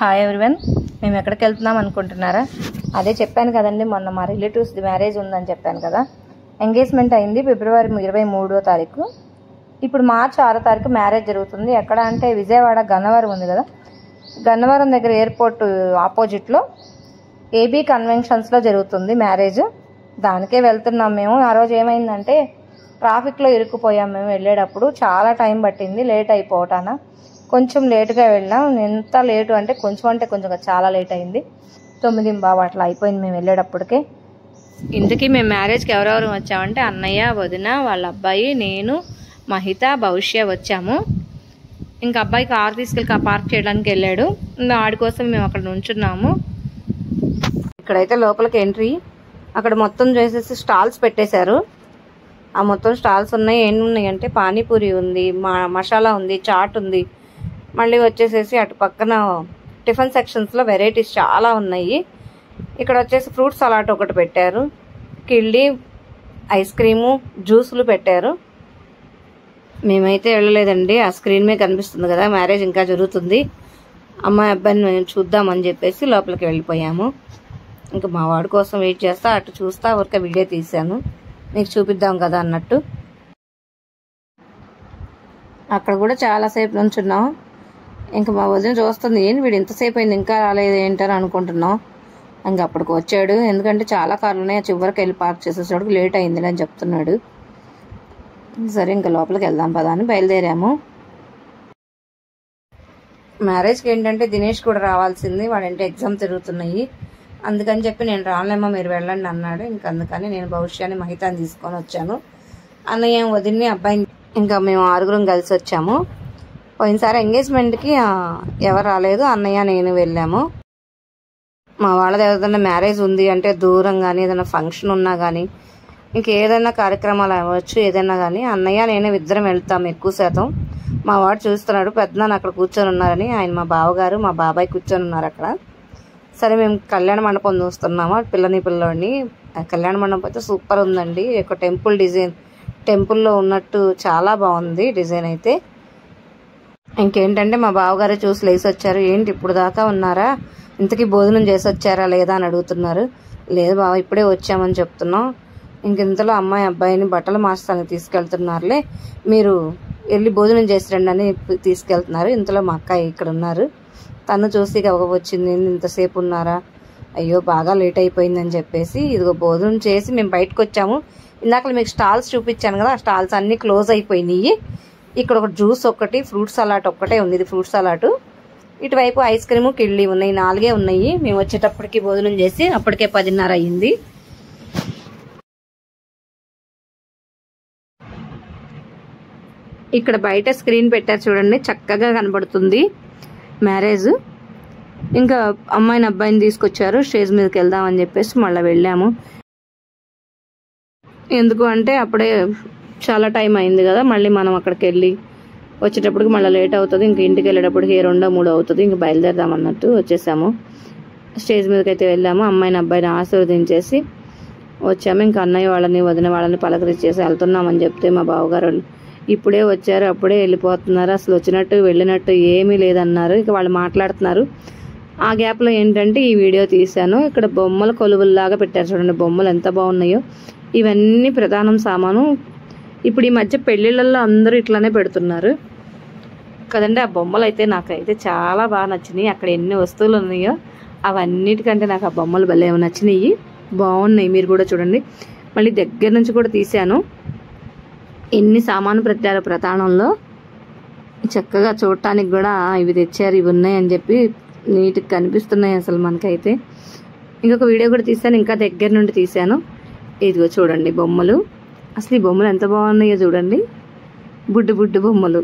Hi everyone, మేము ఎక్కడికి వెళ్తున్నాం అనుకుంటున్నారా? అదే చెప్పాను కదండి, మొన్న మా రిలేటివ్స్ది మ్యారేజ్ ఉందని చెప్పాను కదా. ఎంగేజ్మెంట్ అయింది ఫిబ్రవరి 23వ తారీఖు. ఇప్పుడు మార్చి 6వ తారీఖు మ్యారేజ్ జరుగుతుంది. ఎక్కడ అంటే విజయవాడ గన్నవరం ఉంది కదా, గన్నవరం దగ్గర ఎయిర్పోర్ట్ ఆపోజిట్లో ఏబీ కన్వెన్షన్స్లో జరుగుతుంది మ్యారేజ్. దానికే వెళ్తున్నాం మేము. ఆ రోజు ఏమైందంటే ట్రాఫిక్లో ఇరుక్కుపోయాం. మేము వెళ్ళేటప్పుడు చాలా టైం పట్టింది, లేట్ అయిపోవటాన కొంచెం లేటుగా వెళ్ళాం. ఎంత లేటు అంటే కొంచెం చాలా లేట్ అయింది. 9:15 అట్లా అయిపోయింది మేము వెళ్ళేటప్పటికే. ఇందుకీ మేము మ్యారేజ్కి ఎవరెవరు వచ్చామంటే అన్నయ్య, వదిన, వాళ్ళ అబ్బాయి, నేను, మహిత, భవిష్య వచ్చాము. ఇంకా అబ్బాయి కారు తీసుకెళ్ళి పార్క్ చేయడానికి వెళ్ళాడు. ఆడి కోసం మేము అక్కడ నుంచున్నాము. ఇక్కడైతే లోపలికి ఎంట్రీ. అక్కడ మొత్తం చేసేసి స్టాల్స్ పెట్టేశారు. ఆ మొత్తం స్టాల్స్ ఉన్నాయి. ఏమి ఉన్నాయి అంటే పానీపూరి ఉంది, మసాలా ఉంది, చాట్ ఉంది. మళ్ళీ వచ్చేసేసి అటు పక్కన టిఫిన్ సెక్షన్స్లో వెరైటీస్ చాలా ఉన్నాయి. ఇక్కడ వచ్చేసి ఫ్రూట్ సలాడ్ ఒకటి పెట్టారు, కిళ్ళి, ఐస్ క్రీము, జ్యూసులు పెట్టారు. మేమైతే వెళ్ళలేదండి. ఆ స్క్రీన్ మీద కనిపిస్తుంది కదా మ్యారేజ్ ఇంకా జరుగుతుంది, అమ్మాయి అబ్బాయిని మేము చూద్దామని చెప్పేసి లోపలికి వెళ్ళిపోయాము. ఇంకా మా వాడి కోసం వెయిట్ చేస్తా అటు చూస్తా ఊరికే వీడియో తీశాను మీకు చూపిద్దాం కదా అన్నట్టు. అక్కడ కూడా చాలాసేపు నుంచున్నాం. ఇంకా మా వదిన చూస్తుంది, ఏంటి వీడు ఇంతసేపు అయింది ఇంకా రాలేదు ఏంటని అనుకుంటున్నాం. ఇంకా అప్పటికి వచ్చాడు. ఎందుకంటే చాలా కార్లు ఉన్నాయి, చివరికి వెళ్ళి పార్క్ చేసేసరికి లేట్ అయింది అని చెప్తున్నాడు. సరే ఇంకా లోపలికి వెళ్దాం పదా అని బయలుదేరాము. మ్యారేజ్కి ఏంటంటే దినేష్ కూడా రావాల్సింది, వాడంటే ఎగ్జామ్ తిరుగుతున్నాయి. అందుకని చెప్పి నేను రాలేమ్మా మీరు వెళ్ళండి అన్నాడు. ఇంకా అందుకని నేను భవిష్యాన్ని మహితాన్ని తీసుకొని వచ్చాను. అన్నయ్య, వదిన్ని, అబ్బాయిని ఇంకా మేము 6గురం కలిసి వచ్చాము. పోయినసారి ఎంగేజ్మెంట్కి ఎవరు రాలేదు, అన్నయ్య నేను వెళ్ళాము. మా వాళ్ళది ఏదైనా మ్యారేజ్ ఉంది అంటే దూరం కానీ ఏదైనా ఫంక్షన్ ఉన్నా కానీ ఇంకేదైనా కార్యక్రమాలు అవ్వచ్చు, ఏదైనా కానీ అన్నయ్య నేను ఇద్దరం వెళ్తాము ఎక్కువ శాతం. మా వాడు చూస్తున్నాడు, పెద్దనాన్న అక్కడ కూర్చొని ఉన్నారని. ఆయన మా బావగారు మా బాబాయ్ కూర్చొని ఉన్నారు అక్కడ. సరే మేము కళ్యాణ మండపం చూస్తున్నాము, పిల్లోడిని. కళ్యాణ మండపం అయితే సూపర్ ఉందండి. ఒక టెంపుల్ డిజైన్, టెంపుల్లో ఉన్నట్టు చాలా బాగుంది డిజైన్ అయితే. ఇంకేంటంటే మా బావగారే చూసి లేసి వచ్చారు. ఏంటి ఇప్పుడు దాకా ఉన్నారా, ఇంతకీ భోజనం చేసి వచ్చారా లేదా అని అడుగుతున్నారు. లేదు బావ ఇప్పుడే వచ్చామని చెప్తున్నాం. ఇంతలో అమ్మాయి అబ్బాయిని బట్టలు మార్చడానికి తీసుకెళ్తున్నారులే, మీరు వెళ్ళి భోజనం చేసి రండి అని తీసుకెళ్తున్నారు. ఇంతలో మా అక్క ఇక్కడ ఉన్నారు. తను చూసి వచ్చింది, ఇంతసేపు ఉన్నారా, అయ్యో బాగా లేట్ అయిపోయిందని చెప్పేసి ఇదిగో భోజనం చేసి మేము బయటకు వచ్చాము. ఇందాక మీకు స్టాల్స్ చూపించాను కదా, ఆ స్టాల్స్ అన్నీ క్లోజ్ అయిపోయినాయి. ఇక్కడ ఒక జ్యూస్ ఒకటి, ఫ్రూట్ సలాడ్ ఒక్కటే ఉంది, ఇది ఫ్రూట్ సలాడ్. ఇటువైపు ఐస్ క్రీము, కిళ్ళి ఉన్నాయి, 4 ఉన్నాయి. మేము వచ్చేటప్పటికి భోజనం చేసి అప్పటికే 10:30 అయ్యింది. ఇక్కడ బయట స్క్రీన్ పెట్టారు చూడండి, చక్కగా కనబడుతుంది మ్యారేజ్. ఇంకా అమ్మాయిని అబ్బాయిని తీసుకొచ్చారు, స్టేజ్ మీదకి వెళ్దామని చెప్పేసి మళ్ళీ వెళ్ళాము. ఎందుకు అంటే అప్పుడే చాలా టైం అయింది కదా, మళ్ళీ మనం అక్కడికి వెళ్ళి వచ్చేటప్పటికి మళ్ళీ లేట్ అవుతుంది. ఇంక ఇంటికి వెళ్ళేటప్పటికి 2-3 అవుతుంది. ఇంక బయలుదేరదాం అన్నట్టు వచ్చేసాము. స్టేజ్ మీదకి అయితే వెళ్ళాము, అమ్మాయిని అబ్బాయిని ఆశీర్వదించేసి వచ్చాము. ఇంకా అన్నయ్య వాళ్ళని వదిన వాళ్ళని పలకరించేసి వెళ్తున్నామని చెప్తే మా బావగారు ఇప్పుడే వచ్చారు, అప్పుడే వెళ్ళిపోతున్నారు, అసలు వచ్చినట్టు వెళ్ళినట్టు ఏమీ లేదన్నారు. ఇక వాళ్ళు మాట్లాడుతున్నారు. ఆ గ్యాప్లో ఏంటంటే ఈ వీడియో తీశాను. ఇక్కడ బొమ్మలు కొలువుల్లాగా పెట్టారు చూడండి, బొమ్మలు ఎంత బాగున్నాయో. ఇవన్నీ ప్రధానం సామాను. ఇప్పుడు ఈ మధ్య పెళ్ళిళ్ళల్లో అందరూ ఇట్లానే పెడుతున్నారు కదండి. ఆ బొమ్మలు అయితే నాకైతే చాలా బాగా నచ్చినాయి. అక్కడ ఎన్ని వస్తువులు ఉన్నాయో అవన్నిటికంటే నాకు ఆ బొమ్మలు భలే నచ్చినాయి, బాగున్నాయి. మీరు కూడా చూడండి. మళ్ళీ దగ్గర నుంచి కూడా తీశాను. ఎన్ని సామాను పెట్టారు ప్రధానంలో, చక్కగా చూడటానికి కూడా ఇవి తెచ్చారు, ఇవి ఉన్నాయి అని చెప్పి నీట్గా కనిపిస్తున్నాయి అసలు మనకైతే. ఇంకొక వీడియో కూడా తీశాను, ఇంకా దగ్గర నుండి తీశాను. ఇదిగో చూడండి బొమ్మలు, అసలు ఈ బొమ్మలు ఎంత బాగున్నాయో చూడండి, బుడ్డు బొమ్మలు.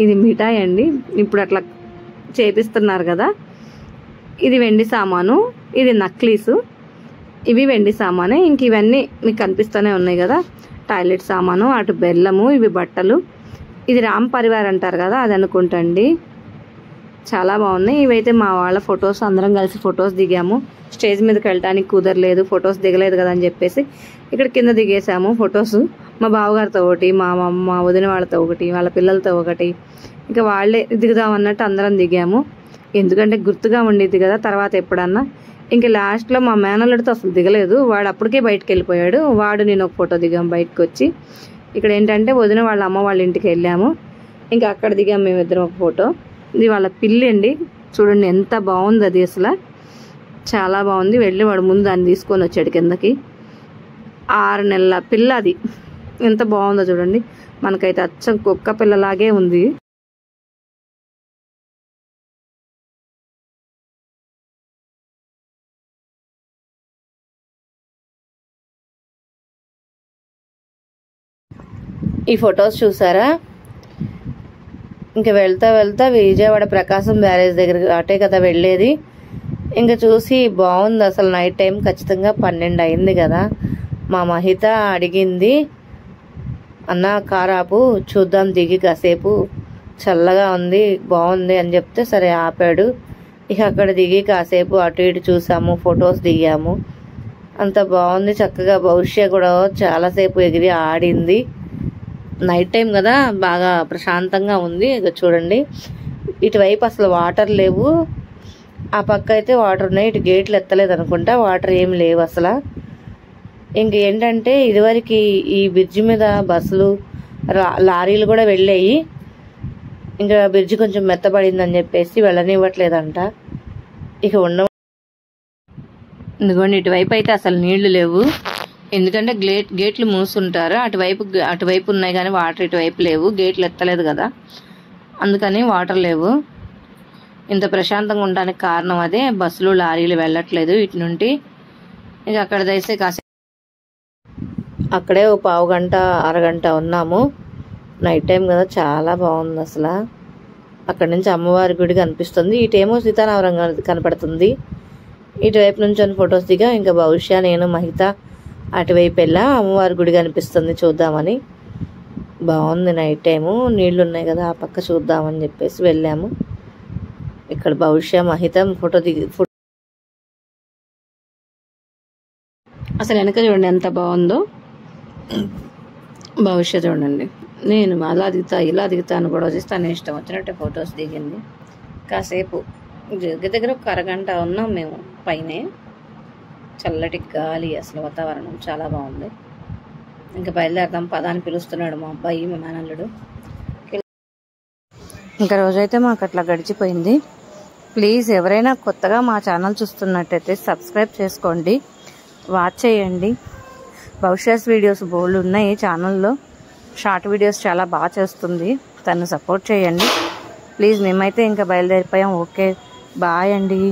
ఇది మిఠాయి అండి, ఇప్పుడు అట్లా చేపిస్తున్నారు కదా. ఇది వెండి సామాను, ఇది నక్లీసు, ఇవి వెండి సామానే. ఇంక ఇవన్నీ మీకు కనిపిస్తూనే ఉన్నాయి కదా, టాయిలెట్ సామాను, అటు బెల్లము, ఇవి బట్టలు. ఇది రామ్ పరివార్ అంటారు కదా, అది అనుకుంటండి. చాలా బాగున్నాయి. ఇవైతే మా వాళ్ళ ఫొటోస్, అందరం కలిసి ఫొటోస్ దిగాము. స్టేజ్ మీదకి వెళ్ళడానికి కుదరలేదు, ఫొటోస్ దిగలేదు కదా అని చెప్పేసి ఇక్కడ కింద దిగేసాము ఫొటోస్. మా బావగారితో ఒకటి, మా వదిన వాళ్ళతో ఒకటి, వాళ్ళ పిల్లలతో ఒకటి, ఇంకా వాళ్ళే దిగుదాం అన్నట్టు అందరం దిగాము. ఎందుకంటే గుర్తుగా ఉండేది కదా తర్వాత ఎప్పుడన్నా. ఇంక లాస్ట్లో మా మేనల్లుడితో అసలు దిగలేదు, వాడు అప్పటికే బయటకు వెళ్ళిపోయాడు. వాడు నేను ఒక ఫోటో దిగాం బయటకు వచ్చి. ఇక్కడ ఏంటంటే వదిన వాళ్ళ అమ్మ వాళ్ళ ఇంటికి వెళ్ళాము, ఇంకా అక్కడ దిగాం మేమిద్దరం ఒక ఫోటో. ఇది వాళ్ళ పిల్లి అండి, చూడండి ఎంత బాగుంది అది, అసలు చాలా బాగుంది. వెళ్ళి వాడు ముందు దాన్ని తీసుకొని వచ్చాడు కిందకి. 6 నెలల పిల్ల అది, ఎంత బాగుందో చూడండి. మనకైతే అచ్చం కుక్క పిల్లలాగే ఉంది. ఈ ఫొటోస్ చూసారా? ఇంకా వెళ్తా వెళ్తా విజయవాడ ప్రకాశం బ్యారేజ్ దగ్గర అటే కదా వెళ్ళేది. ఇంకా చూసి బాగుంది అసలు. నైట్ టైం ఖచ్చితంగా 12 అయింది కదా. మా మహిత అడిగింది, అన్న కార్ ఆపు చూద్దాం దిగి కాసేపు, చల్లగా ఉంది బాగుంది అని చెప్తే సరే ఆపాడు. ఇక అక్కడ దిగి కాసేపు అటు ఇటు చూసాము, ఫొటోస్ దిగాము. అంత బాగుంది చక్కగా. భవిష్య కూడా చాలాసేపు ఎగిరి ఆడింది. నైట్ టైం కదా బాగా ప్రశాంతంగా ఉంది. ఇక చూడండి ఇటువైపు అసలు వాటర్ లేవు, ఆ పక్క అయితే వాటర్ ఉన్నాయి. ఇటు గేట్లు ఎత్తలేదు అనుకుంటా, వాటర్ ఏం లేవు అసలు. ఇంకేంటంటే ఇదివరకు ఈ బ్రిడ్జి మీద బస్సులు లారీలు కూడా వెళ్ళాయి. ఇంకా బ్రిడ్జి కొంచెం మెత్తబడిందని చెప్పేసి వెళ్ళనివ్వట్లేదంట. ఇక ఎందుకంటే ఇటువైపు అయితే అసలు నీళ్లు లేవు, ఎందుకంటే గేట్లు మూసుంటారు. అటువైపు ఉన్నాయి కానీ వాటర్ ఇటువైపు లేవు, గేట్లు ఎత్తలేదు కదా, అందుకని వాటర్ లేవు. ఇంత ప్రశాంతంగా ఉండడానికి కారణం అదే, బస్సులు లారీలు వెళ్ళట్లేదు ఇటు నుండి. ఇక అక్కడ దయచేసి కాసేపు అక్కడే ఓ పావు గంట అరగంట ఉన్నాము. నైట్ టైం కదా చాలా బాగుంది అసలు. అక్కడ నుంచి అమ్మవారి గుడి కనిపిస్తుంది, ఇటేమో సీతారామం కనపడుతుంది. ఇటువైపు నుంచి ఫొటోస్ దిగా ఇంకా భవిష్య నేను మహిత అటువైపు వెళ్ళా, అమ్మవారి గుడి కనిపిస్తుంది చూద్దామని. బాగుంది నైట్ టైము, నీళ్లు ఉన్నాయి కదా ఆ పక్క చూద్దామని చెప్పేసి వెళ్ళాము. ఇక్కడ భవిష్య మహిత ఫోటో అసలు వెనక చూడండి ఎంత బాగుందో. భవిష్య చూడండి, నేను అలా దిగుతా ఇలా దిగుతాను కూడా తన ఇష్టం వచ్చినట్టే ఫొటోస్ దిగింది. కాసేపు దగ్గర ఒక అరగంట ఉన్నాం మేము పైనే. చల్లటి గాలి, అసలు వాతావరణం చాలా బాగుంది. ఇంకా బయలుదేరదాం పదాన్ని పిలుస్తున్నాడు మా అబ్బాయి, మా మేనల్లుడు. ఇంకా రోజైతే మాకు అట్లా గడిచిపోయింది. ప్లీజ్ ఎవరైనా కొత్తగా మా ఛానల్ చూస్తున్నట్టయితే సబ్స్క్రైబ్ చేసుకోండి, వాచ్ చేయండి. భవిష్యత్ వీడియోస్ బోల్డ్ ఉన్నాయి ఛానల్లో, షార్ట్ వీడియోస్ చాలా బాగా చేస్తుంది, తను సపోర్ట్ చేయండి ప్లీజ్. మేమైతే ఇంకా బయలుదేరిపోయాం. ఓకే బాయ్ అండి.